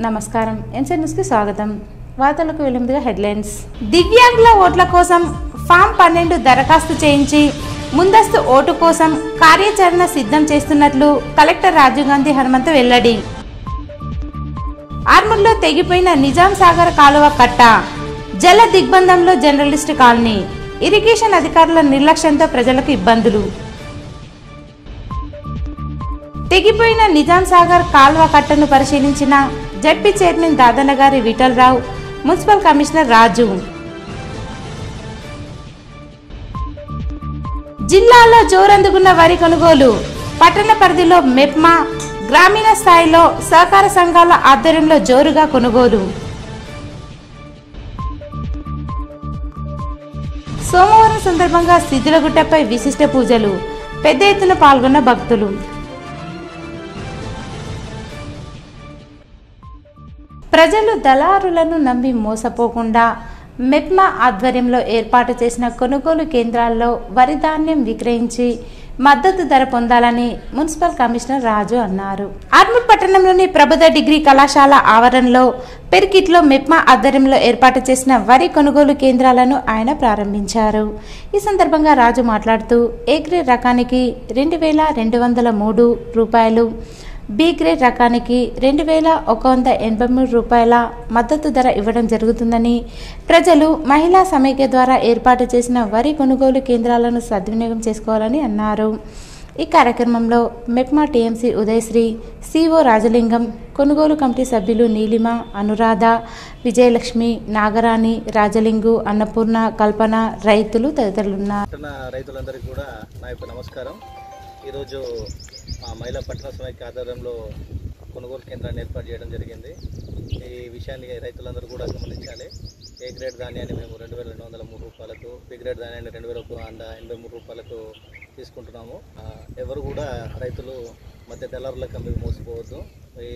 నమస్కారం NC news కి స్వాగతం. వార్తలకు వెలుముగా హెడ్లైన్స్. దివ్యాంగుల ఓట్ల కోసం ఫామ్ 12 దరఖాస్తు చేయించి ముందస్తు ఓటు కోసం కార్యాచరణ సిద్ధం చేస్తున్నట్లు కలెక్టర్ రాజీవ్ గాంధీ హనుమంతు వెల్లడి. ఆర్మూర్లో తెగిపోయిన నిజాం సాగర్ కాలువ కట్ట, జల దిగ్బంధంలో జర్నలిస్ట్ కాలనీ, ఇరిగేషన్ అధికారుల నిర్లక్ష్యంతో ప్రజలకు ఇబ్బందులు. తెగిపోయిన నిజాం సాగర్ కాల్వ కట్టను పరిశీలించిన ZP chairman Dadanagari Vithalarao, municipal commissioner Raju. జిల్లాలో జోరందుకున్న వరి కొనుగోలు, పట్టణ పరిధిలో మెప్మా, గ్రామీణ స్థాయిలో సహకార సంఘాల ఆధ్వర్యంలో జోరుగా కొనుగోలు. సోమవారం సందర్భంగా సిద్దులగుట్టపై విశిష్ట పూజలు, పెద్ద ఎత్తున పాల్గొన్న భక్తులు. ప్రజలు దళారులను నమ్మి మోసపోకుండా మెప్మా ఆధ్వర్యంలో ఏర్పాటు చేసిన కొనుగోలు కేంద్రాల్లో వరి ధాన్యం విక్రయించి మద్దతు ధర పొందాలని మున్సిపల్ కమిషనర్ రాజు అన్నారు. ఆర్మూర్ పట్టణంలోని ప్రభుత్వ డిగ్రీ కళాశాల ఆవరణలో పెర్కిట్లో మెప్మా ఆధ్వర్యంలో ఏర్పాటు చేసిన వరి కొనుగోలు కేంద్రాలను ఆయన ప్రారంభించారు. ఈ సందర్భంగా రాజు మాట్లాడుతూ ఏ గ్రేడ్ రకానికి 2203 రూపాయలు, బి గ్రేడ్ రకానికి 2183 రూపాయల మద్దతు ధర ఇవ్వడం జరుగుతుందని, ప్రజలు మహిళా సమైక్య ద్వారా ఏర్పాటు చేసిన వరి కొనుగోలు కేంద్రాలను సద్వినియోగం చేసుకోవాలని అన్నారు. ఈ కార్యక్రమంలో మెప్మా టీఎంసీ ఉదయశ్రీ, సిఓ రాజలింగం, కొనుగోలు కమిటీ సభ్యులు నీలిమ, అనురాధ, విజయలక్ష్మి, నాగరాణి, రాజలింగు, అన్నపూర్ణ, కల్పన, రైతులు తదితరులున్నారు. రైతులందరికీ కూడా నా యొక్క నమస్కారం. ఈరోజు మహిళా పట్టణ సమైక్య ఆధ్వర్యంలో కొనుగోలు కేంద్రాన్ని ఏర్పాటు చేయడం జరిగింది. ఈ విషయాన్ని రైతులందరూ కూడా గమనించాలి. ఏ గ్రేడ్ ధాన్యాన్ని మేము 2203 రూపాయలకు, బి గ్రేడ్ ధాన్యాన్ని 2183 రూపాయలకు తీసుకుంటున్నాము. ఎవరు కూడా రైతులు మధ్య దళారులకు అమ్మి మోసపోవద్దు. ఈ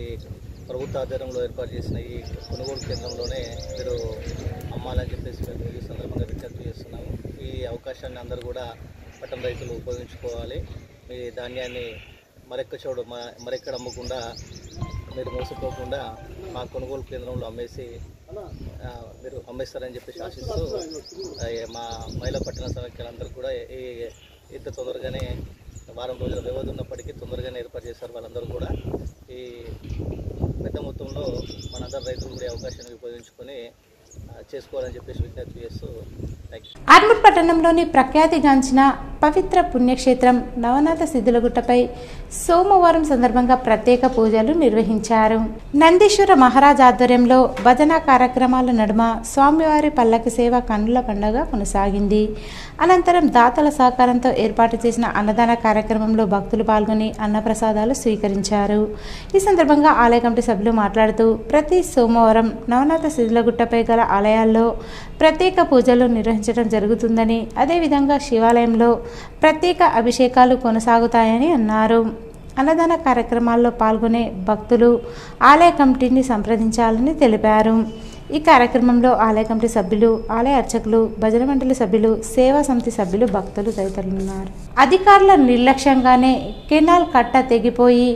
ప్రభుత్వ ఆధ్వర్యంలో ఏర్పాటు చేసిన ఈ కొనుగోలు కేంద్రంలోనే మీరు అమ్మాలని చెప్పేసి మేము ఈ సందర్భంగా విజ్ఞప్తి చేస్తున్నాము. ఈ అవకాశాన్ని అందరూ కూడా పట్టణ రైతులు ఉపయోగించుకోవాలి. ఈ ధాన్యాన్ని మరెక్కడ అమ్మకుండా మీరు మోసపోకుండా మా కొనుగోలు కేంద్రంలో మీరు అమ్మేస్తారని చెప్పేసి ఆశిస్తూ మా మహిళా పట్టణ సమైక్యులందరూ కూడా ఇంత తొందరగానే వారం రోజుల వ్యవధి ఉన్నప్పటికీ తొందరగానే ఏర్పాటు చేశారు. వాళ్ళందరూ కూడా ఈ పెద్ద మొత్తంలో మనందరూ రైతులు కూడా అవకాశాన్ని ఉపయోగించుకొని చేసుకోవాలని చెప్పేసి విజ్ఞప్తి చేస్తూ. ఆర్మూర్ పట్టణంలోని ప్రఖ్యాతిగాంచిన పవిత్ర పుణ్యక్షేత్రం నవనాథ సిద్దులగుట్టపై సోమవారం సందర్భంగా ప్రత్యేక పూజలు నిర్వహించారు. నందీశ్వర మహారాజ్ ఆధ్వర్యంలో భజన కార్యక్రమాల నడుమ స్వామివారి పల్లకి సేవ కన్నుల పండుగ కొనసాగింది. అనంతరం దాతల సహకారంతో ఏర్పాటు చేసిన అన్నదాన కార్యక్రమంలో భక్తులు పాల్గొని అన్నప్రసాదాలు స్వీకరించారు. ఈ సందర్భంగా ఆలయ కమిటీ సభ్యులు మాట్లాడుతూ ప్రతి సోమవారం నవనాథ సిద్దులగుట్టపై గల ఆలయాల్లో ప్రత్యేక పూజలు నిర్వహించడం జరుగుతుందని, అదేవిధంగా శివాలయంలో ప్రత్యేక అభిషేకాలు కొనసాగుతాయని అన్నారు. అన్నదాన కార్యక్రమాల్లో పాల్గొనే భక్తులు ఆలయ కమిటీని సంప్రదించాలని తెలిపారు. ఈ కార్యక్రమంలో ఆలయ కమిటీ సభ్యులు, ఆలయ అర్చకులు, భజన మండలి సభ్యులు, సేవా సమితి సభ్యులు, భక్తులు తదితరులున్నారు. అధికారుల నిర్లక్ష్యంగానే కెనాల్ కట్ట తెగిపోయి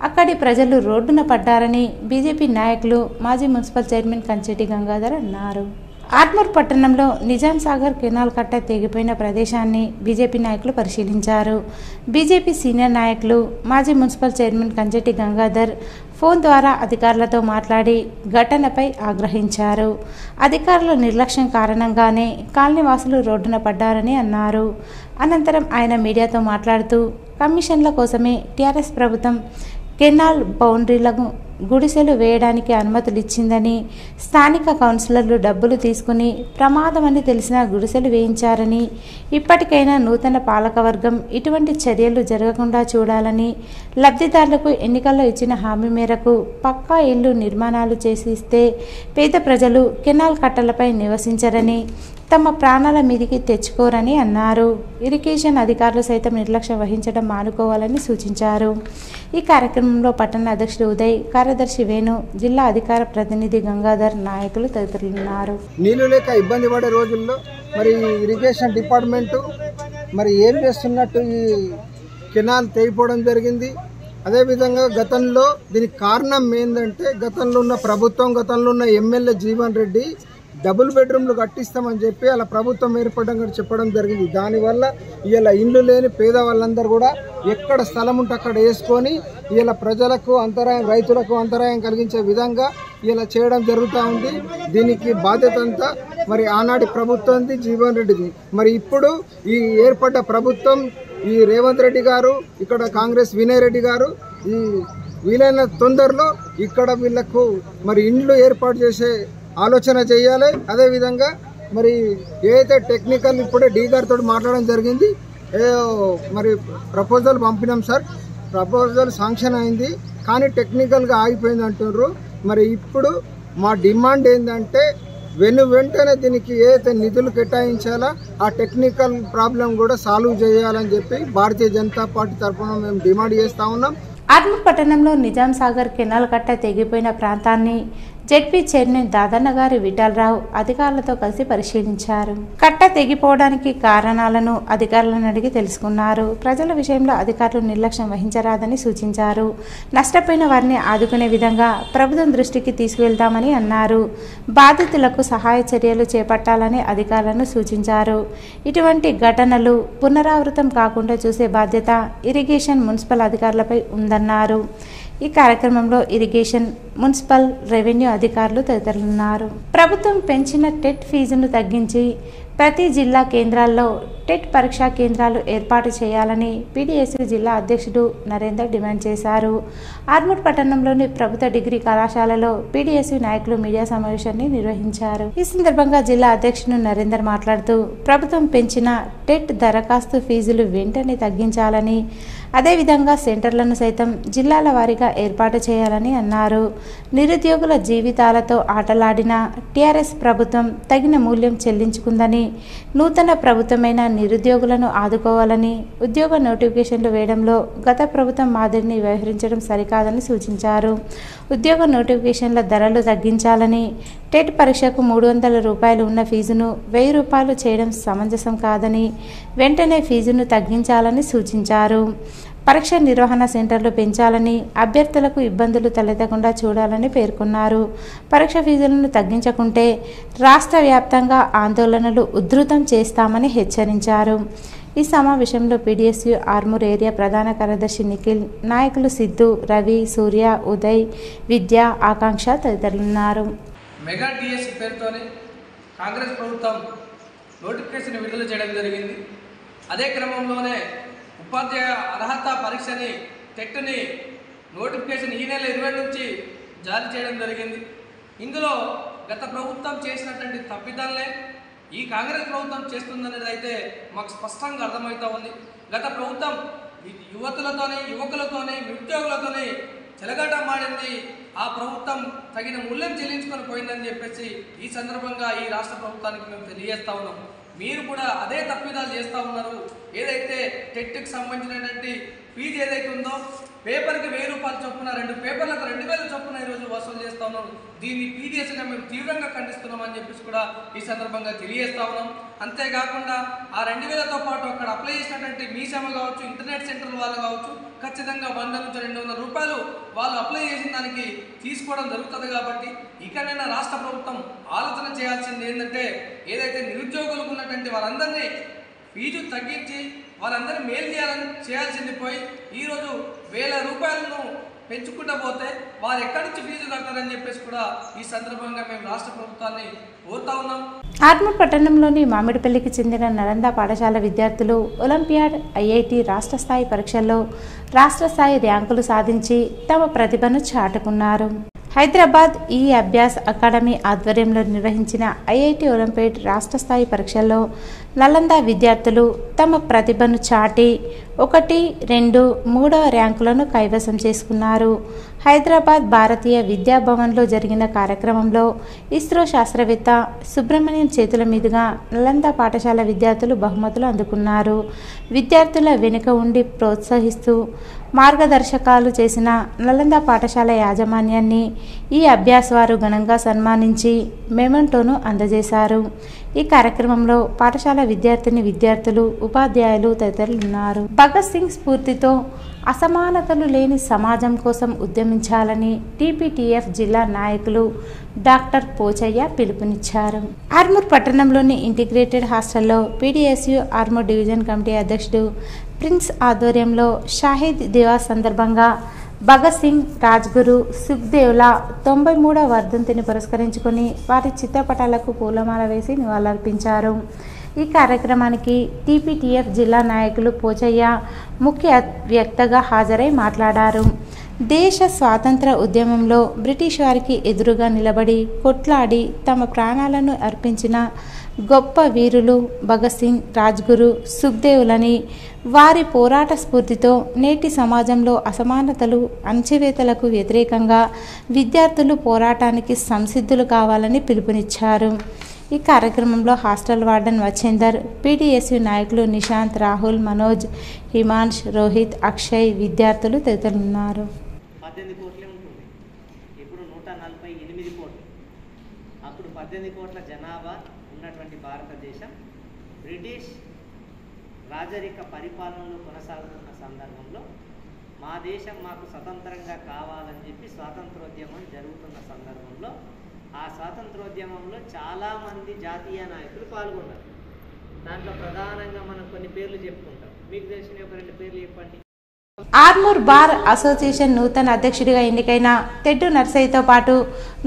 అక్కడి ప్రజలు రోడ్డున పడ్డారని బీజేపీ నాయకులు, మాజీ మున్సిపల్ చైర్మన్ కంచెటి గంగాధర్ అన్నారు. ఆర్మూర్ పట్టణంలో నిజాం సాగర్ కెనాల్ కట్ట తెగిపోయిన ప్రదేశాన్ని బీజేపీ నాయకులు పరిశీలించారు. బీజేపీ సీనియర్ నాయకులు, మాజీ municipal chairman Kancheti Gangadhar phone ద్వారా అధికారులతో మాట్లాడి ఘటనపై ఆగ్రహించారు. అధికారుల నిర్లక్ష్యం కారణంగానే కాలనీవాసులు రోడ్డున పడ్డారని అన్నారు. అనంతరం ఆయన మీడియాతో మాట్లాడుతూ కమిషన్ల కోసమే టీఆర్ఎస్ ప్రభుత్వం కెనాల్ బౌండరీలకు గుడిసెలు వేయడానికి అనుమతులు ఇచ్చిందని, స్థానిక కౌన్సిలర్లు డబ్బులు తీసుకుని ప్రమాదమని తెలిసిన గుడిసెలు వేయించారని, ఇప్పటికైనా నూతన పాలకవర్గం ఇటువంటి చర్యలు జరగకుండా చూడాలని, లబ్ధిదారులకు ఎన్నికల్లో ఇచ్చిన హామీ మేరకు పక్కా ఇళ్లు నిర్మాణాలు చేసి ఇస్తే పేద ప్రజలు కెనాల్ కట్టలపై నివసించరని, తమ ప్రాణాల మీదికి తెచ్చుకోరని అన్నారు. ఇరిగేషన్ అధికారులు సైతం నిర్లక్ష్యం వహించడం మానుకోవాలని సూచించారు. ఈ కార్యక్రమంలో పట్టణ అధ్యక్షుడు ఉదయ్, కార్యదర్శి వేణు, జిల్లా అధికార ప్రతినిధి గంగాధర్, నాయకులు తదితరులున్నారు. నీళ్లు లేక ఇబ్బంది పడే రోజుల్లో మరి ఇరిగేషన్ డిపార్ట్మెంటు మరి ఏం చేస్తున్నట్టు ఈ కెనాల్ తెగిపోవడం జరిగింది. అదేవిధంగా గతంలో దీనికి కారణం ఏంటంటే గతంలో ఉన్న ఎమ్మెల్యే జీవన్ రెడ్డి డబుల్ బెడ్రూమ్లు కట్టిస్తామని చెప్పి అలా ప్రభుత్వం ఏర్పడడం కూడా చెప్పడం జరిగింది. దానివల్ల ఇలా ఇండ్లు లేని పేదవాళ్ళందరూ కూడా ఎక్కడ స్థలం ఉంటే అక్కడ వేసుకొని ఇలా ప్రజలకు అంతరాయం, రైతులకు అంతరాయం కలిగించే విధంగా ఇలా చేయడం జరుగుతూ ఉంది. దీనికి బాధ్యత అంతా మరి ఆనాటి ప్రభుత్వంది, జీవన్ రెడ్డిది. మరి ఇప్పుడు ఈ ఏర్పడ్డ ప్రభుత్వం, ఈ రేవంత్ రెడ్డి గారు, ఇక్కడ కాంగ్రెస్ వినయ్ రెడ్డి గారు ఈ వీలైన తొందరలో ఇక్కడ వీళ్లకు మరి ఇండ్లు ఏర్పాటు చేసే ఆలోచన చేయాలి. అదేవిధంగా మరి ఏదైతే టెక్నికల్ ఇప్పుడే డీ గారితో మాట్లాడడం జరిగింది, మరి ప్రపోజల్ పంపినాం సార్, ప్రపోజల్ శాంక్షన్ అయింది కానీ టెక్నికల్గా ఆగిపోయింది అంటున్నారు. మరి ఇప్పుడు మా డిమాండ్ ఏంటంటే వెంటనే దీనికి ఏదైతే నిధులు కేటాయించాలో ఆ టెక్నికల్ ప్రాబ్లం కూడా సాల్వ్ చేయాలని చెప్పి భారతీయ జనతా పార్టీ తరఫున మేము డిమాండ్ చేస్తూ ఉన్నాం. ఆర్మూర్ పట్టణంలో నిజాం సాగర్ కెనాల్ కట్ట తెగిపోయిన ప్రాంతాన్ని జెడ్పీ చైర్మన్ దాదన్న గారి విఠలరావు అధికారులతో కలిసి పరిశీలించారు. కట్ట తెగిపోవడానికి కారణాలను అధికారులను అడిగి తెలుసుకున్నారు. ప్రజల విషయంలో అధికారులు నిర్లక్ష్యం వహించరాదని సూచించారు. నష్టపోయిన వారిని ఆదుకునే విధంగా ప్రభుత్వం దృష్టికి తీసుకువెళ్తామని అన్నారు. బాధితులకు సహాయ చర్యలు చేపట్టాలని అధికారులను సూచించారు. ఇటువంటి ఘటనలు పునరావృతం కాకుండా చూసే బాధ్యత ఇరిగేషన్, మున్సిపల్ అధికారులపై ఉందన్నారు. ఈ కార్యక్రమంలో ఇరిగేషన్, మున్సిపల్, రెవెన్యూ అధికారులు తదితరులున్నారు. ప్రభుత్వం పెంచిన టెట్ ఫీజును తగ్గించి ప్రతి జిల్లా కేంద్రాల్లో టెట్ పరీక్షా కేంద్రాలు ఏర్పాటు చేయాలని పీడీఎస్యూ జిల్లా అధ్యక్షుడు నరేందర్ డిమాండ్ చేశారు. ఆర్మూర్ పట్టణంలోని ప్రభుత్వ డిగ్రీ కళాశాలలో పీడీఎస్యూ నాయకులు మీడియా సమావేశాన్ని నిర్వహించారు. ఈ సందర్భంగా జిల్లా అధ్యక్షుడు నరేందర్ మాట్లాడుతూ ప్రభుత్వం పెంచిన టెట్ దరఖాస్తు ఫీజులు వెంటనే తగ్గించాలని, అదేవిధంగా సెంటర్లను సైతం జిల్లాల వారీగా ఏర్పాటు చేయాలని అన్నారు. నిరుద్యోగుల జీవితాలతో ఆటలాడిన టీఆర్ఎస్ ప్రభుత్వం తగిన మూల్యం చెల్లించుకుందని, నూతన ప్రభుత్వమైన నిరుద్యోగులను ఆదుకోవాలని, ఉద్యోగ నోటిఫికేషన్లు వేయడంలో గత ప్రభుత్వం మాదిరిని వ్యవహరించడం సరికాదని సూచించారు. ఉద్యోగ నోటిఫికేషన్ల ధరలు తగ్గించాలని, టెట్ పరీక్షకు 300 రూపాయలు ఉన్న ఫీజును 1000 రూపాయలు చేయడం సమంజసం కాదని, వెంటనే ఫీజును తగ్గించాలని సూచించారు. పరీక్ష నిర్వహణ సెంటర్లు పెంచాలని, అభ్యర్థులకు ఇబ్బందులు తలెత్తకుండా చూడాలని పేర్కొన్నారు. పరీక్ష ఫీజులను తగ్గించకుంటే రాష్ట్ర వ్యాప్తంగా ఆందోళనలు ఉధృతం చేస్తామని హెచ్చరించారు. ఈ సమావేశంలో పీడీఎస్యూ ఆర్మూర్ ఏరియా ప్రధాన కార్యదర్శి నిఖిల్, నాయకులు సిద్ధు, రవి, సూర్య, ఉదయ్, విద్య, ఆకాంక్ష తదితరులున్నారు. మెగా డిఎస్సి పేరుతోనే కాంగ్రెస్ ప్రభుత్వం నోటిఫికేషన్ విడుదల చేయడం జరిగింది. అదే క్రమంలోనే ఉపాధ్యాయ అర్హత పరీక్షని, టెట్ని నోటిఫికేషన్ ఈ నెల 20 నుంచి జారీ చేయడం జరిగింది. ఇందులో గత ప్రభుత్వం చేసినటువంటి తప్పిదాలనే ఈ కాంగ్రెస్ ప్రభుత్వం చేస్తుందనేది అయితే మాకు స్పష్టంగా అర్థమవుతూ ఉంది. గత ప్రభుత్వం యువకులతోని, నిరుద్యోగులతోని చెలగాట మాడింది. ఆ ప్రభుత్వం తగిన మూల్యం చెల్లించుకొని పోయిందని చెప్పేసి ఈ సందర్భంగా ఈ రాష్ట్ర ప్రభుత్వానికి మేము తెలియజేస్తా ఉన్నాం. మీరు కూడా అదే తప్పిదాలు చేస్తూ ఉన్నారు. ఏదైతే టెట్కి సంబంధించినటువంటి ఫీజు ఏదైతే ఉందో పేపర్కి 1000 రూపాయలు చొప్పున, 2 పేపర్లకు 2000 చొప్పున ఈరోజు వసూలు చేస్తూ ఉన్నాం. దీన్ని పీడీఎస్గా మేము తీవ్రంగా ఖండిస్తున్నామని చెప్పేసి కూడా ఈ సందర్భంగా తెలియజేస్తా ఉన్నాం. అంతేకాకుండా ఆ 2000తో పాటు అక్కడ అప్లై చేసినటువంటి మీ సేవ కావచ్చు, ఇంటర్నెట్ సెంటర్ వాళ్ళు కావచ్చు, ఖచ్చితంగా 100 నుంచి 200 రూపాయలు వాళ్ళు అప్లై చేసిన దానికి తీసుకోవడం జరుగుతుంది. కాబట్టి ఇకనైనా రాష్ట్ర ప్రభుత్వం ఆలోచన చేయాల్సింది ఏంటంటే, ఏదైతే నిరుద్యోగులకు ఉన్నటువంటి వారందరినీ ఫీజు తగ్గించి వాళ్ళందరూ మేలు చేయాల్సింది పోయి ఈరోజు 1000 రూపాయలను పెంచుకుంటూ పోతే వారు ఎక్కడి నుంచి ఫీజు కడతారని చెప్పేసి కూడా ఈ సందర్భంగా మేము రాష్ట్ర ప్రభుత్వాన్ని కోరుతా ఉన్నాం. ఆర్మూర్ పట్టణంలోని మామిడిపల్లికి చెందిన నలంద పాఠశాల విద్యార్థులు ఒలింపియాడ్, ఐఐటి రాష్ట్ర స్థాయి పరీక్షల్లో రాష్ట్ర స్థాయి ర్యాంకులు సాధించి తమ ప్రతిభను చాటుకున్నారు. హైదరాబాద్ ఈ అభ్యాస్ అకాడమీ ఆధ్వర్యంలో నిర్వహించిన ఐఐటి ఒలింపియాడ్ రాష్ట్ర స్థాయి పరీక్షల్లో నలంద విద్యార్థులు తమ ప్రతిభను చాటి 1, 2, 3వ ర్యాంకులను కైవసం చేసుకున్నారు. హైదరాబాద్ భారతీయ విద్యాభవన్లో జరిగిన కార్యక్రమంలో ఇస్రో శాస్త్రవేత్త సుబ్రహ్మణ్యం చేతుల మీదుగా నలంద పాఠశాల విద్యార్థులు బహుమతులు అందుకున్నారు. విద్యార్థుల వెనుక ఉండి ప్రోత్సహిస్తూ మార్గదర్శకాలు చేసిన నలంద పాఠశాల యాజమాన్యాన్ని ఈ అభ్యాస్ వారు ఘనంగా సన్మానించి మెమెంటోను అందజేశారు. ఈ కార్యక్రమంలో పాఠశాల విద్యార్థులు, ఉపాధ్యాయులు తదితరులు ఉన్నారు. భగత్ సింగ్ స్ఫూర్తితో అసమానతలు లేని సమాజం కోసం ఉద్యమించాలని టీపీటీఎఫ్ జిల్లా నాయకులు డాక్టర్ పోచయ్య పిలుపునిచ్చారు. ఆర్మూర్ పట్టణంలోని ఇంటిగ్రేటెడ్ హాస్టల్లో పీడీఎస్యు ఆర్మూర్ డివిజన్ కమిటీ అధ్యక్షుడు ప్రిన్స్ ఆధ్వర్యంలో షాహిద్ దివాస్ సందర్భంగా భగత్ సింగ్, రాజ్గురు, సుఖ్దేవ్ల 93వ వర్ధంతిని పురస్కరించుకొని వారి చిత్రపటాలకు పూలమాల వేసి నివాళులర్పించారు. ఈ కార్యక్రమానికి టీపీటీఎఫ్ జిల్లా నాయకులు పోచయ్య ముఖ్య వ్యక్తిగా హాజరై మాట్లాడారు. దేశ స్వాతంత్ర ఉద్యమంలో బ్రిటిష్ వారికి ఎదురుగా నిలబడి కొట్లాడి తమ ప్రాణాలను అర్పించిన గొప్ప వీరులు భగత్ సింగ్, రాజ్గురు, సుఖ్దేవులని వారి పోరాట స్ఫూర్తితో నేటి సమాజంలో అసమానతలు, అణచివేతలకు వ్యతిరేకంగా విద్యార్థులు పోరాటానికి సంసిద్ధులు కావాలని పిలుపునిచ్చారు. ఈ కార్యక్రమంలో హాస్టల్ వార్డెన్ వచేందర్, పీడీఎస్యు నాయకులు నిశాంత్, రాహుల్, మనోజ్, హిమాంష్, రోహిత్, అక్షయ్, విద్యార్థులు తదితరులున్నారు. 18 కోట్లే ఉంటుంది, ఇప్పుడు 148 కోట్లు. అప్పుడు 18 కోట్ల జనాభా ఉన్నటువంటి భారతదేశం బ్రిటిష్ రాజరిక పరిపాలనలో కొనసాగుతున్న సందర్భంలో మా దేశం మాకు స్వతంత్రంగా కావాలని చెప్పి స్వాతంత్రోద్యమం జరుగుతున్న సందర్భంలో ఆ స్వాతంత్రోద్యమంలో చాలామంది జాతీయ నాయకులు పాల్గొన్నారు. దాంట్లో ప్రధానంగా మనం కొన్ని పేర్లు చెప్పుకుంటాం. మీకు తెలిసిన ఒక 2 పేర్లు చెప్పండి. ఆర్మూర్ బార్ అసోసియేషన్ నూతన అధ్యక్షుడిగా ఎన్నికైన తెడ్డు నర్సయ్యతో పాటు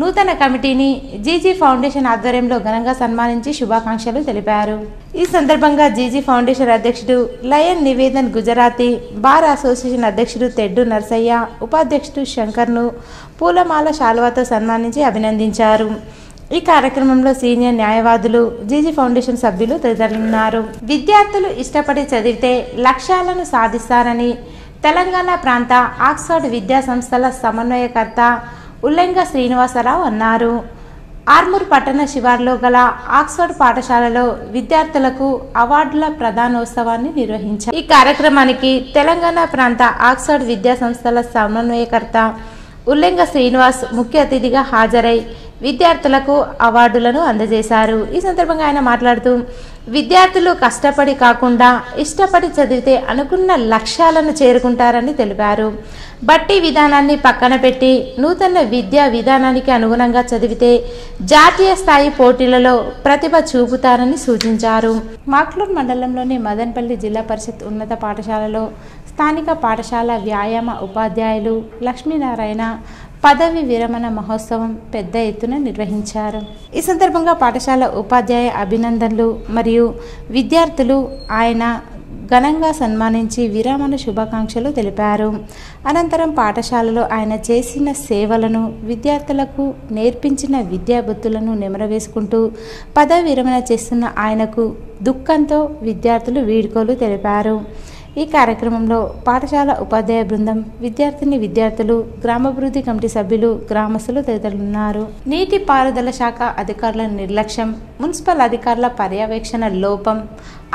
నూతన కమిటీని జీజీ ఫౌండేషన్ ఆధ్వర్యంలో ఘనంగా సన్మానించి శుభాకాంక్షలు తెలిపారు. ఈ సందర్భంగా జీజీ ఫౌండేషన్ అధ్యక్షుడు lion Nivedan Gujarati, bar association అధ్యక్షుడు తెడ్డు నర్సయ్య, ఉపాధ్యక్షుడు శంకర్ను పూలమాల శాలువాతో సన్మానించి అభినందించారు. ఈ కార్యక్రమంలో సీనియర్ న్యాయవాదులు, జీజీ ఫౌండేషన్ సభ్యులు తదితరులున్నారు. విద్యార్థులు ఇష్టపడి చదివితే లక్ష్యాలను సాధిస్తారని తెలంగాణ ప్రాంత ఆక్స్ఫర్డ్ విద్యా సంస్థల సమన్వయకర్త ఉల్లెంగ శ్రీనివాసరావు అన్నారు. ఆర్మూర్ పట్టణ శివార్లో గల ఆక్స్ఫర్డ్ పాఠశాలలో విద్యార్థులకు అవార్డుల ప్రదానోత్సవాన్ని నిర్వహించారు. ఈ కార్యక్రమానికి తెలంగాణ ప్రాంత ఆక్స్ఫర్డ్ విద్యా సంస్థల సమన్వయకర్త ఉల్లెంగ శ్రీనివాస్ ముఖ్య అతిథిగా హాజరై విద్యార్థులకు అవార్డులను అందజేశారు. ఈ సందర్భంగా ఆయన మాట్లాడుతూ విద్యార్థులు కష్టపడి కాకుండా ఇష్టపడి చదివితే అనుకున్న లక్ష్యాలను చేరుకుంటారని తెలిపారు. బట్టి విధానాన్ని పక్కన పెట్టి నూతన విద్యా విధానానికి అనుగుణంగా చదివితే జాతీయ స్థాయి పోటీలలో ప్రతిభ చూపుతారని సూచించారు. మాక్లూర్ మండలంలోని మదన్పల్లి జిల్లా పరిషత్ ఉన్నత పాఠశాలలో స్థానిక పాఠశాల వ్యాయామ ఉపాధ్యాయులు లక్ష్మీనారాయణ పదవి విరమణ మహోత్సవం పెద్ద ఎత్తున నిర్వహించారు. ఈ సందర్భంగా పాఠశాల ఉపాధ్యాయ అభినందనలు మరియు విద్యార్థులు ఆయన ఘనంగా సన్మానించి విరమణ శుభాకాంక్షలు తెలిపారు. అనంతరం పాఠశాలలో ఆయన చేసిన సేవలను, విద్యార్థులకు నేర్పించిన విద్యాబుద్ధులను నెమరవేసుకుంటూ పదవి విరమణ చేస్తున్న ఆయనకు దుఃఖంతో విద్యార్థులు వీడ్కోలు తెలిపారు. ఈ కార్యక్రమంలో పాఠశాల ఉపాధ్యాయ బృందం, విద్యార్థులు, గ్రామాభివృద్ధి కమిటీ సభ్యులు, గ్రామస్తులు తదితరులున్నారు. నీటి పారుదల శాఖ అధికారుల నిర్లక్ష్యం, మున్సిపల్ అధికారుల పర్యవేక్షణ లోపం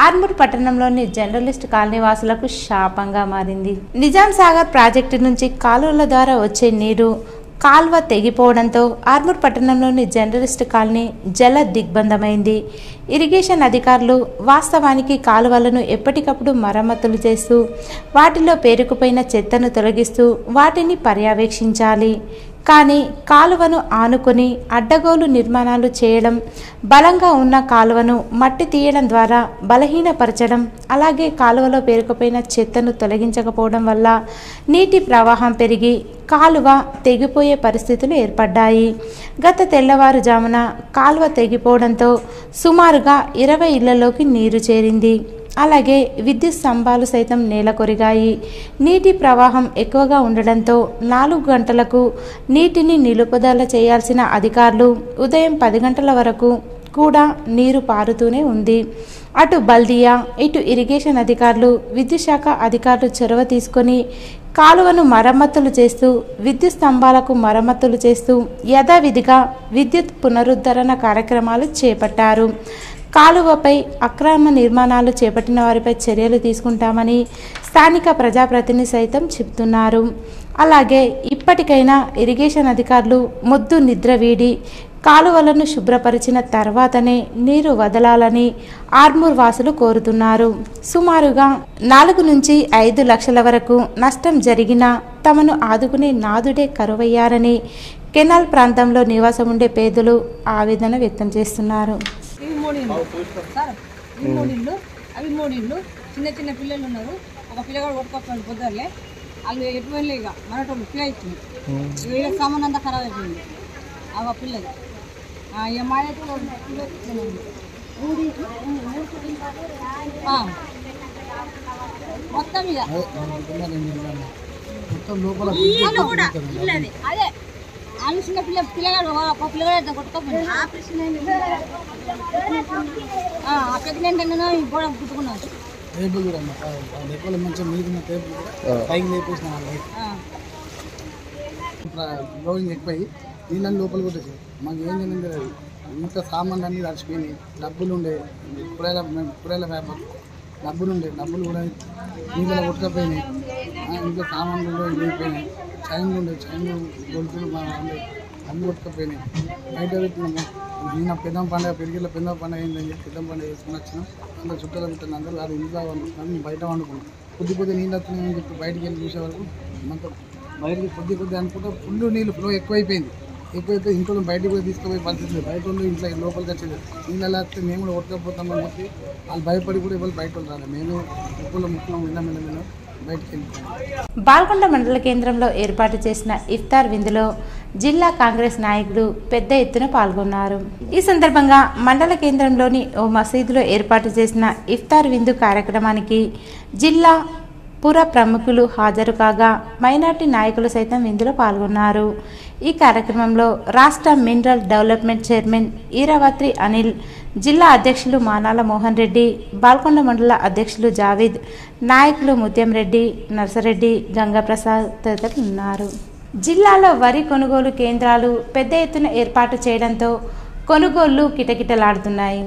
ఆర్మూర్ పట్టణంలోని జర్నలిస్ట్ కాలనీ వాసులకు శాపంగా మారింది. నిజాం సాగర్ ప్రాజెక్టు నుంచి కాలువల ద్వారా వచ్చే నీరు కాల్వ తెగిపోవడంతో ఆర్మూర్ పట్టణంలోని జర్నలిస్ట్ కాలనీ జల దిగ్బంధమైంది. ఇరిగేషన్ అధికారులు వాస్తవానికి కాలువలను ఎప్పటికప్పుడు మరమ్మతులు చేస్తూ వాటిలో పేరుకుపోయిన చెత్తను తొలగిస్తూ వాటిని పర్యవేక్షించాలి. కానీ కాలువను ఆనుకొని అడ్డగోలు నిర్మాణాలు చేయడం, బలంగా ఉన్న కాలువను మట్టి తీయడం ద్వారా బలహీనపరచడం, అలాగే కాలువలో పేరుకుపోయిన చెత్తను తొలగించకపోవడం వల్ల నీటి ప్రవాహం పెరిగి కాలువ తెగిపోయే పరిస్థితులు ఏర్పడ్డాయి. గత తెల్లవారుజామున కాలువ తెగిపోవడంతో సుమారుగా 20 ఇళ్లలోకి నీరు చేరింది. అలాగే విద్యుత్ స్తంభాలు సైతం నేలకొరిగాయి. నీటి ప్రవాహం ఎక్కువగా ఉండడంతో 4 గంటలకు నీటిని నిలుపుదల చేయాల్సిన అధికారులు ఉదయం 10 గంటల వరకు కూడా నీరు పారుతూనే ఉంది. అటు బల్దియా, ఇటు ఇరిగేషన్ అధికారులు, విద్యుత్ శాఖ అధికారులు చొరవ తీసుకొని కాలువను మరమ్మతులు చేస్తూ, విద్యుత్ స్తంభాలకు మరమ్మతులు చేస్తూ యథావిధిగా విద్యుత్ పునరుద్ధరణ కార్యక్రమాలు చేపట్టారు. కాలువపై అక్రమ నిర్మాణాలు చేపట్టిన వారిపై చర్యలు తీసుకుంటామని స్థానిక ప్రజాప్రతినిధి సైతం చెబుతున్నారు. అలాగే ఇప్పటికైనా ఇరిగేషన్ అధికారులు మొద్దు నిద్ర వీడి కాలువలను శుభ్రపరిచిన తర్వాతనే నీరు వదలాలని ఆర్మూర్ వాసులు కోరుతున్నారు. సుమారుగా 4 నుంచి 5 లక్షల వరకు నష్టం జరిగినా తమను ఆదుకునే నాదుడే కరువయ్యారని కెనాల్ ప్రాంతంలో నివాసం ఉండే పేదలు ఆవేదన వ్యక్తం చేస్తున్నారు. అవి 3 ఇళ్ళు చిన్న చిన్న పిల్లలు ఉన్నారు. ఒక పిల్లగాడు కొట్టుకొస్తాడు పొద్దులే వాళ్ళు ఎటువంటి ఇక మనటోళ్ళు పిల్ల ఇచ్చింది సామాన్ అంతా ఖరాబ్ అయిపోయింది. ఆ పిల్లలు ఇక మా మొత్తం ఇక అదే వాళ్ళు చిన్న పిల్లగాడు ఒక పిల్లగాడు కొట్టుకోపోయింది. ప్రెగ్నెంట్ అయినా గోడ కుట్టుకున్నాడు. మంచిగా మిగిలిన టేబుల్ పైకి లేపేసిన బ్లౌజింగ్ ఎక్కువై నీళ్ళని లోపల కొట్టేసి మాకు ఏం జరిగింది తెలియదు. ఇంత సామాన్లు అన్నీ తడిచిపోయినాయి. డబ్బులు ఉండే కూరల వ్యాపారం డబ్బులు కూడా నీళ్ళలో కొట్టుకపోయినాయి. ఇంట్లో సామాన్లు కూడా వెళ్ళిపోయినాయి. చైన్లు గొలుసులు అన్నీ కొట్టుకపోయినాయి. బయట పెట్టినాము. నిన్న పెద్దమ్మ పండుగ పెరిగిలో పెద్దమ్మ పండుగ అయిందని చెప్పి పెద్దమ్మ పండుగ వేసుకుని వచ్చినాం. అందరూ చుట్టాలు పెట్టిన అందరూ అది ఇంట్లో వండుకున్నాం. బయట వండుకున్నాం. కొద్ది నీళ్ళు వస్తున్నాయని చెప్పి బయటికి వెళ్ళి చూసే వరకు మనతో బయటికి కొద్ది అనుకుంటే ఫుల్ నీళ్ళు ఫ్లో ఎక్కువైపోయింది. ఎక్కువైతే ఇంట్లో బయటకు పోయి తీసుకుపోయే పరిస్థితి లేదు. బయట వాళ్ళు ఇంట్లో లోపలికి వచ్చేది నీళ్ళు ఎలా వస్తే మేము కూడా కొట్టుకపోతామని చెప్పి వాళ్ళు భయపడి కూడా ఎవరు బయట వాళ్ళు రాలేదు. మేము ఉప్పులో ముక్కులో మిన్న బయటకు వెళ్ళిపోయాం. బాల్కొండ మండల కేంద్రంలో ఏర్పాటు చేసిన ఇఫ్తార్ విందులో జిల్లా కాంగ్రెస్ నాయకులు పెద్ద ఎత్తున పాల్గొన్నారు. ఈ సందర్భంగా మండల కేంద్రంలోని ఓ మసీదులో ఏర్పాటు చేసిన ఇఫ్తార్ విందు కార్యక్రమానికి జిల్లా పుర ప్రముఖులు హాజరు కాగా మైనార్టీ నాయకులు సైతం విందులో పాల్గొన్నారు. ఈ కార్యక్రమంలో రాష్ట్ర మినరల్ డెవలప్మెంట్ చైర్మన్ ఈరావత్రి అనిల్, జిల్లా అధ్యక్షులు మానాల మోహన్ రెడ్డి, బాల్కొండ మండల అధ్యక్షులు జావేద్, నాయకులు ముత్యం రెడ్డి, నర్సరెడ్డి, గంగాప్రసాద్ తదితరులు ఉన్నారు. జిల్లాలో వరి కొనుగోలు కేంద్రాలు పెద్ద ఎత్తున ఏర్పాటు చేయడంతో కొనుగోళ్లు కిటకిటలాడుతున్నాయి.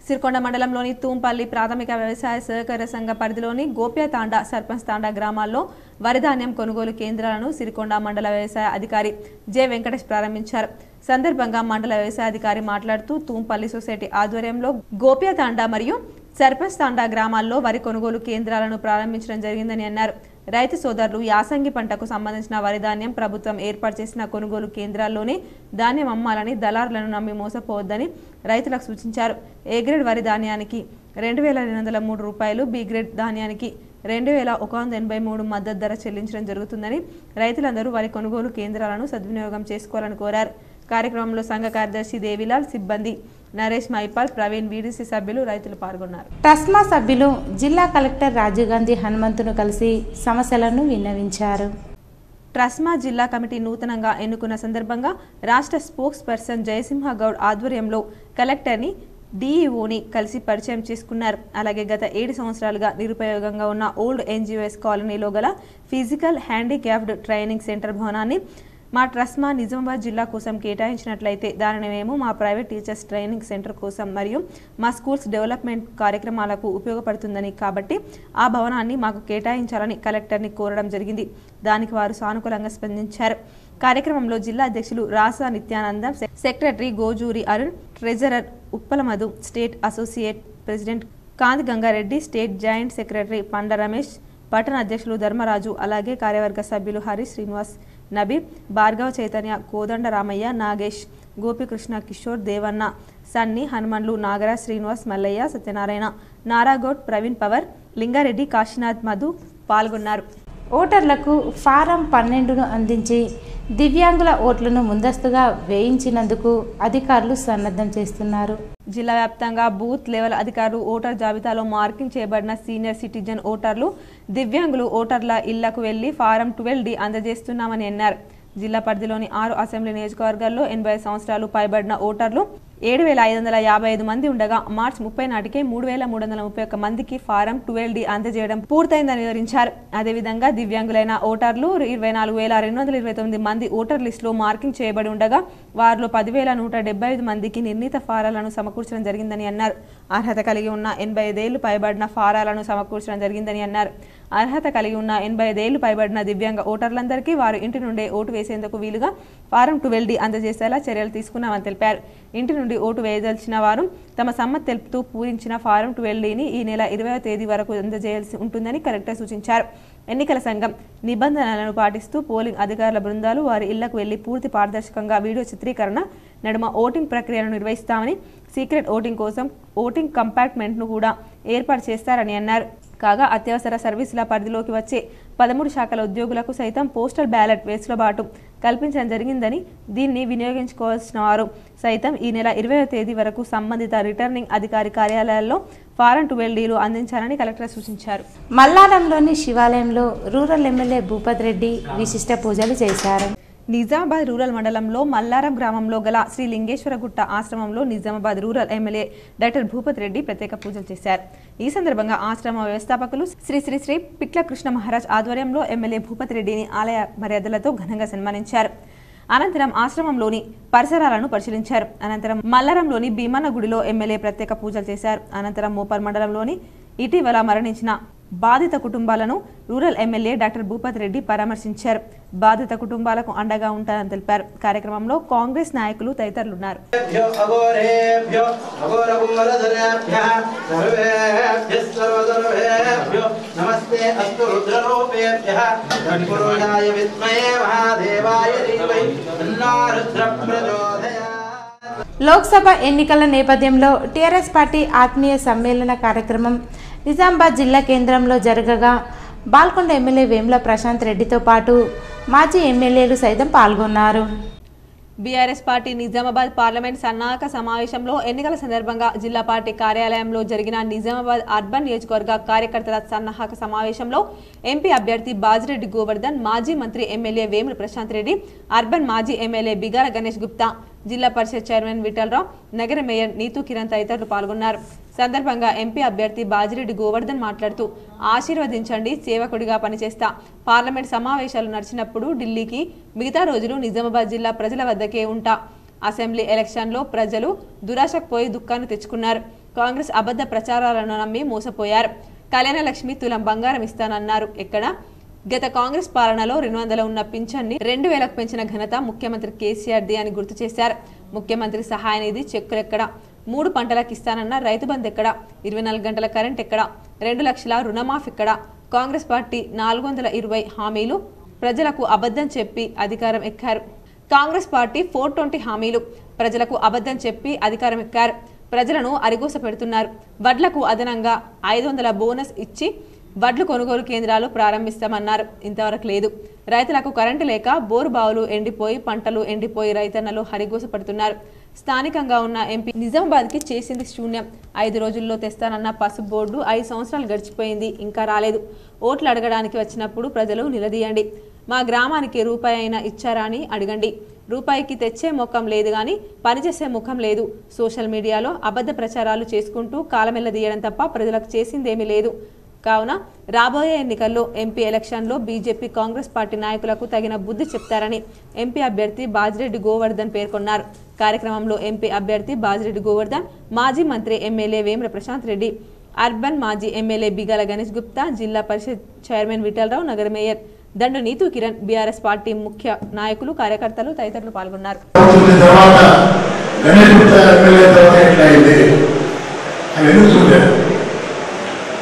సిరికొండ మండలంలోని తూంపల్లి ప్రాథమిక వ్యవసాయ సహకార సంఘ పరిధిలోని గోప్యతాండా, సర్పంచ్ తాండా గ్రామాల్లో వరిధాన్యం కొనుగోలు కేంద్రాలను సిరికొండ మండల వ్యవసాయ అధికారి జె వెంకటేష్ ప్రారంభించారు. సందర్భంగా మండల వ్యవసాయ అధికారి మాట్లాడుతూ తూంపల్లి సొసైటీ ఆధ్వర్యంలో గోప్యతాండా మరియు సర్పంచ్ తాండా గ్రామాల్లో వరి కొనుగోలు కేంద్రాలను ప్రారంభించడం జరిగిందని అన్నారు. రైతు సోదరులు యాసంగి పంటకు సంబంధించిన వరి ధాన్యం ప్రభుత్వం ఏర్పాటు చేసిన కొనుగోలు కేంద్రాల్లోనే ధాన్యం అమ్మాలని దళారులను నమ్మి మోసపోవద్దని రైతులకు సూచించారు. ఏ గ్రేడ్ వరి ధాన్యానికి 2203 రూపాయలు, బి గ్రేడ్ ధాన్యానికి 2183 మద్దతు ధర చెల్లించడం జరుగుతుందని రైతులందరూ వరి కొనుగోలు కేంద్రాలను సద్వినియోగం చేసుకోవాలని కోరారు. కార్యక్రమంలో సంఘ కార్యదర్శి దేవిలాల్, సిబ్బంది నరేష్, మైపాల్, ప్రవీణ్, వీడీసీ సభ్యులు, రైతులు పాల్గొన్నారు. ట్రస్మా సభ్యులు జిల్లా కలెక్టర్ రాజీవ్ గాంధీ హనుమంతును కలిసి సమస్యలను విన్నవించారు. ట్రస్మా జిల్లా కమిటీ నూతనంగా ఎన్నుకున్న సందర్భంగా రాష్ట్ర స్పోక్స్ పర్సన్ జయసింహ గౌడ్ ఆధ్వర్యంలో కలెక్టర్ని, డిఈఓని కలిసి పరిచయం చేసుకున్నారు. అలాగే గత 7 సంవత్సరాలుగా నిరుపయోగంగా ఉన్న ఓల్డ్ ఎన్జిఓఎస్ కాలనీలో గల ఫిజికల్ హ్యాండిక్యాప్డ్ ట్రైనింగ్ సెంటర్ భవనాన్ని మా ట్రస్మా నిజామాబాద్ జిల్లా కోసం కేటాయించినట్లయితే దానిని మేము మా ప్రైవేట్ టీచర్స్ ట్రైనింగ్ సెంటర్ కోసం మరియు మా స్కూల్స్ డెవలప్మెంట్ కార్యక్రమాలకు ఉపయోగపడుతుందని, కాబట్టి ఆ భవనాన్ని మాకు కేటాయించాలని కలెక్టర్ని కోరడం జరిగింది. దానికి వారు సానుకూలంగా స్పందించారు. కార్యక్రమంలో జిల్లా అధ్యక్షులు Rasa Nityanandam, secretary Gojuri Arun, treasurer Uppala Madhu, state associate president Kanthi Gangareddy, state joint secretary Panda Ramesh, పట్టణ అధ్యక్షులు ధర్మరాజు, అలాగే కార్యవర్గ సభ్యులు హరి శ్రీనివాస్, నబీ, భార్గవ చైతన్య, కోదండ రామయ్య, నాగేష్, గోపికృష్ణ, కిషోర్, దేవన్న, సన్ని, హనుమన్లు, నాగరాజ్, శ్రీనివాస్, మల్లయ్య, సత్యనారాయణ, నారాగౌడ్, ప్రవీణ్ పవర్, లింగారెడ్డి, కాశీనాథ్, మధు పాల్గొన్నారు. ఓటర్లకు ఫారం 12ను అందించి దివ్యాంగుల ఓట్లను ముందస్తుగా వేయించినందుకు అధికారులు సన్నద్ధం చేస్తున్నారు. జిల్లా వ్యాప్తంగా బూత్ లెవెల్ అధికారులు ఓటర్ జాబితాలో మార్కింగ్ చేయబడిన సీనియర్ సిటిజన్ ఓటర్లు, దివ్యాంగులు ఓటర్ల ఇళ్లకు వెళ్లి ఫారం 12D అందజేస్తున్నామని అన్నారు. జిల్లా పరిధిలోని 6 అసెంబ్లీ నియోజకవర్గాల్లో 80 సంవత్సరాలు పైబడిన ఓటర్లు 7,555 మంది ఉండగా మార్చి 30 నాటికే 3,331 మందికి ఫారం 12D అందజేయడం పూర్తయిందని వివరించారు. అదేవిధంగా దివ్యాంగులైన ఓటర్లు 24,229 మంది ఓటర్ లిస్టులో మార్కింగ్ చేయబడి ఉండగా వారిలో 10,175 మందికి నిర్ణీత ఫారాలను సమకూర్చడం జరిగిందని అన్నారు. అర్హత కలిగి ఉన్న 85 ఏళ్లు పైబడిన ఫారాలను సమకూర్చడం జరిగిందని అన్నారు. అర్హత కలిగి ఉన్న 85 ఏళ్లు పైబడిన దివ్యాంగ ఓటర్లందరికీ వారు ఇంటి నుండే ఓటు వేసేందుకు వీలుగా ఫారం 12D అందజేసేలా చర్యలు తీసుకున్నామని తెలిపారు. ఇంటి నుండి ఓటు వేయదలిచిన వారు తమ సమ్మతి తెలుపుతూ పూరించిన ఫారం 12Dని ఈ నెల 20వ తేదీ వరకు అందజేయాల్సి ఉంటుందని కలెక్టర్ సూచించారు. ఎన్నికల సంఘం నిబంధనలను పాటిస్తూ పోలింగ్ అధికారుల బృందాలు వారి ఇళ్లకు వెళ్లి పూర్తి పారదర్శకంగా వీడియో చిత్రీకరణ నడుమ ఓటింగ్ ప్రక్రియను నిర్వహిస్తామని, సీక్రెట్ ఓటింగ్ కోసం ఓటింగ్ కంపార్ట్మెంట్ను కూడా ఏర్పాటు చేస్తారని అన్నారు. కాగా అత్యవసర సర్వీసుల పరిధిలోకి వచ్చే 13 శాఖల ఉద్యోగులకు సైతం పోస్టల్ బ్యాలెట్ వెసులుబాటు కల్పించడం జరిగిందని, దీన్ని వినియోగించుకోవాల్సిన వారు సైతం ఈ నెల 20వ తేదీ వరకు సంబంధిత రిటర్నింగ్ అధికారి కార్యాలయాల్లో ఫారం 12Dలు అందించాలని కలెక్టర్ సూచించారు. మల్లారంలోని శివాలయంలో రూరల్ ఎమ్మెల్యే భూపత్ రెడ్డి విశిష్ట పూజలు చేశారు. నిజామాబాద్ రూరల్ మండలంలో మల్లారం గ్రామంలో గల శ్రీ లింగేశ్వరగుట్ట ఆశ్రమంలో Nizamabad rural MLA doctor Bhupath Reddy ప్రత్యేక పూజలు చేశారు. ఈ సందర్భంగా ఆశ్రమ వ్యవస్థాపకులు శ్రీ శ్రీ శ్రీ పిట్ల కృష్ణ మహారాజ్ ఆధ్వర్యంలో ఎమ్మెల్యే భూపత్ రెడ్డిని ఆలయ మర్యాదలతో ఘనంగా సన్మానించారు. అనంతరం ఆశ్రమంలోని పరిసరాలను పరిశీలించారు. అనంతరం మల్లారంలోని భీమన్న గుడిలో ఎమ్మెల్యే ప్రత్యేక పూజలు చేశారు. అనంతరం మోపర్ మండలంలోని ఇటీవల మరణించిన బాధిత కుటుంబాలను rural MLA doctor Bhupath Reddy పరామర్శించారు. బాధిత కుటుంబాలకు అండగా ఉంటారని తెలిపారు. కార్యక్రమంలో కాంగ్రెస్ నాయకులు తదితరులున్నారు. లోక్సభ ఎన్నికల నేపథ్యంలో టీఆర్ఎస్ పార్టీ ఆత్మీయ సమ్మేళన కార్యక్రమం నిజామాబాద్ జిల్లా కేంద్రంలో జరగగా బాల్కొండ ఎమ్మెల్యే వేముల ప్రశాంత్ రెడ్డితో పాటు మాజీ ఎమ్మెల్యేలు సైతం పాల్గొన్నారు. బీఆర్ఎస్ పార్టీ నిజామాబాద్ పార్లమెంట్ సన్నాహక సమావేశంలో ఎన్నికల సందర్భంగా జిల్లా పార్టీ కార్యాలయంలో జరిగిన నిజామాబాద్ అర్బన్ నియోజకవర్గ కార్యకర్తల సన్నాహక సమావేశంలో ఎంపీ అభ్యర్థి బాజిరెడ్డి గోవర్ధన్, మాజీ మంత్రి ఎమ్మెల్యే వేముల ప్రశాంత్ రెడ్డి, అర్బన్ మాజీ ఎమ్మెల్యే బిగాల గణేష్ గుప్తా, జిల్లా పరిషత్ చైర్మన్ విఠలరావు, నగర మేయర్ నీతూ కిరణ్ తదితరులు పాల్గొన్నారు. సందర్భంగా ఎంపీ అభ్యర్థి బాజిరెడ్డి గోవర్ధన్ మాట్లాడుతూ, ఆశీర్వదించండి, సేవకుడిగా పనిచేస్తా. పార్లమెంట్ సమావేశాలు నడిచినప్పుడు ఢిల్లీకి, మిగతా రోజులు నిజామాబాద్ జిల్లా ప్రజల వద్దకే ఉంటా. అసెంబ్లీ ఎలక్షన్లో ప్రజలు దురాశకు పోయి దుఃఖాన్ని తెచ్చుకున్నారు. కాంగ్రెస్ అబద్ధ ప్రచారాలను నమ్మి మోసపోయారు. కళ్యాణ లక్ష్మి తులం బంగారం ఇస్తానన్నారు. ఎక్కడ? గత కాంగ్రెస్ పాలనలో 200 ఉన్న పింఛన్ని 2000కు పెంచిన ఘనత ముఖ్యమంత్రి కేసీఆర్ది అని గుర్తు చేశారు. ముఖ్యమంత్రి సహాయ నిధి చెక్కులు ఎక్కడ? 3 పంటలకు ఇస్తానన్న రైతు బంధు ఎక్కడ? 24 గంటల కరెంట్ ఎక్కడ? 2 లక్షల రుణమాఫ్ ఎక్కడ? కాంగ్రెస్ పార్టీ 420 హామీలు ప్రజలకు అబద్ధం చెప్పి అధికారం ఎక్కారు. కాంగ్రెస్ పార్టీ 420 హామీలు ప్రజలకు అబద్ధం చెప్పి అధికారం ఎక్కారు. ప్రజలను అరిగోస పెడుతున్నారు. వడ్లకు అదనంగా 500 బోనస్ ఇచ్చి వడ్లు కొనుగోలు కేంద్రాలు ప్రారంభిస్తామన్నారు. ఇంతవరకు లేదు. రైతులకు కరెంటు లేక బోరు బావులు ఎండిపోయి, పంటలు ఎండిపోయి రైతన్నలు హరిగోస పడుతున్నారు. స్థానికంగా ఉన్న ఎంపీ నిజామాబాద్కి చేసింది శూన్యం. 5 రోజుల్లో తెస్తానన్న పసుపు బోర్డు 5 సంవత్సరాలు గడిచిపోయింది, ఇంకా రాలేదు. ఓట్లు అడగడానికి వచ్చినప్పుడు ప్రజలు నిలదీయండి. మా గ్రామానికి రూపాయి అయినా ఇచ్చారా అని అడగండి. రూపాయికి తెచ్చే ముఖం లేదు కానీ పనిచేసే ముఖం లేదు. సోషల్ మీడియాలో అబద్ధ ప్రచారాలు చేసుకుంటూ కాలమెల్లదీయడం తప్ప ప్రజలకు చేసిందేమీ లేదు. కావున రాబోయే ఎన్నికల్లో ఎంపీ ఎలక్షన్లో బీజేపీ, కాంగ్రెస్ పార్టీ నాయకులకు తగిన బుద్ధి చెప్తారని ఎంపీ అభ్యర్థి బాజిరెడ్డి గోవర్ధన్ పేర్కొన్నారు. కార్యక్రమంలో ఎంపీ అభ్యర్థి బాజిరెడ్డి గోవర్ధన్, మాజీ మంత్రి ఎమ్మెల్యే వేముల ప్రశాంత్ రెడ్డి, అర్బన్ మాజీ ఎమ్మెల్యే బిగాల గణేష్ గుప్తా, జిల్లా పరిషత్ చైర్మన్ విఠలరావు, నగర మేయర్ దండు నీతూ కిరణ్, బీఆర్ఎస్ పార్టీ ముఖ్య నాయకులు, కార్యకర్తలు తదితరులు పాల్గొన్నారు.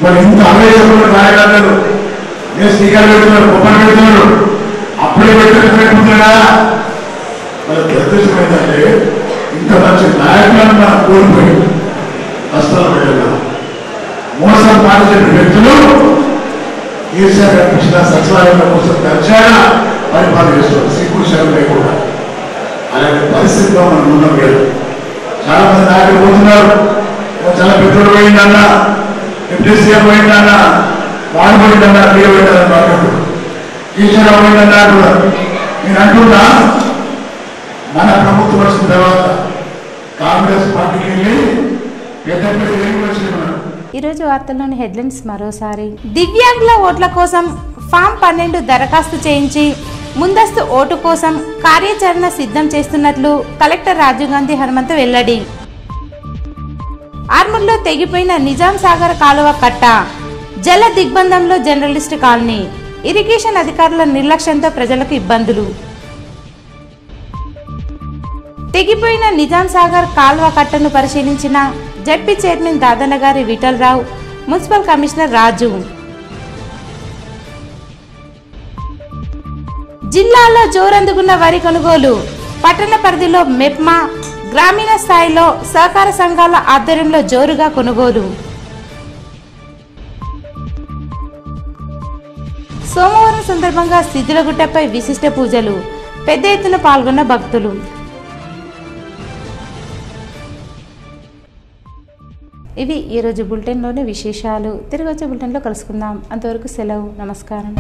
మరి ఇంత ఆవేశంలో నాయకులు నేను స్పీకర్ పెడుతున్నాడు, కుప్పలు పెడుతున్నాడు, అప్పుడే పెట్టుకుంటున్నా. మరి దురదృష్టం ఏంటంటే ఇంత మంచి నాయకులను మనం కోల్పోయి కష్టాలు పెట్టగలం. మోసం పాటించిన వ్యక్తులు కేసీఆర్ కనిపించిన సచివాలయంలో కోసం దర్జాగా పరిపాలన చేస్తున్నారు, సిగ్గు శరం లేకుండా. అలాంటి పరిస్థితిలో మనం ఉన్నాం. చాలా మంది నాయకులు పోతున్నారు. చాలా పెద్దలు పోయిందన్నా, డిప్యూటీ సీఎం పోయిందన్నా, వాడు పోయిందన్నా, మీరు పోయిందని మాట్లాడు, ఈశ్వరరావు పోయిందన్నా కూడా. నేను అంటున్నా, మన ప్రభుత్వం వచ్చిన తర్వాత కాంగ్రెస్ పార్టీకి వెళ్ళి పెద్ద పెద్ద ఏమి వచ్చినారు. ఈరోజు వార్తల్లోని హెడ్లైన్స్ మరోసారి. దివ్యాంగుల ఓట్ల కోసం ఫామ్ 12 దరఖాస్తు చేయించి ముందస్తు ఓటు కోసం కార్యాచరణ సిద్ధం చేస్తున్నట్లు కలెక్టర్ రాజీవ్ గాంధీ హనుమంతు వెల్లడి. ఆర్మూర్లో తెగిపోయిన నిజాం సాగర్ కాలువ కట్ట, జల దిగ్బంధంలో జర్నలిస్ట్ కాలనీ, ఇరిగేషన్ అధికారుల నిర్లక్ష్యంతో ప్రజలకు ఇబ్బందులు. తెగిపోయిన నిజాం సాగర్ కాల్వ కట్టను పరిశీలించిన ZP chairman Dadanagari Vithalarao, municipal commissioner Raju. జిల్లాలో జోరందుకున్న వరి కొనుగోలు. పట్టణ పరిధిలో మెప్మా, గ్రామీణ స్థాయిలో సహకార సంఘాల ఆధ్వర్యంలో జోరుగా కొనుగోలు. సోమవారం సందర్భంగా సిద్దులగుట్టపై విశిష్ట పూజలు, పెద్ద ఎత్తున పాల్గొన్న భక్తులు. ఇవి ఈరోజు బులెటిన్లోని విశేషాలు. తిరిగి వచ్చే బులెటిన్లో కలుసుకుందాం. అంతవరకు సెలవు. నమస్కారం.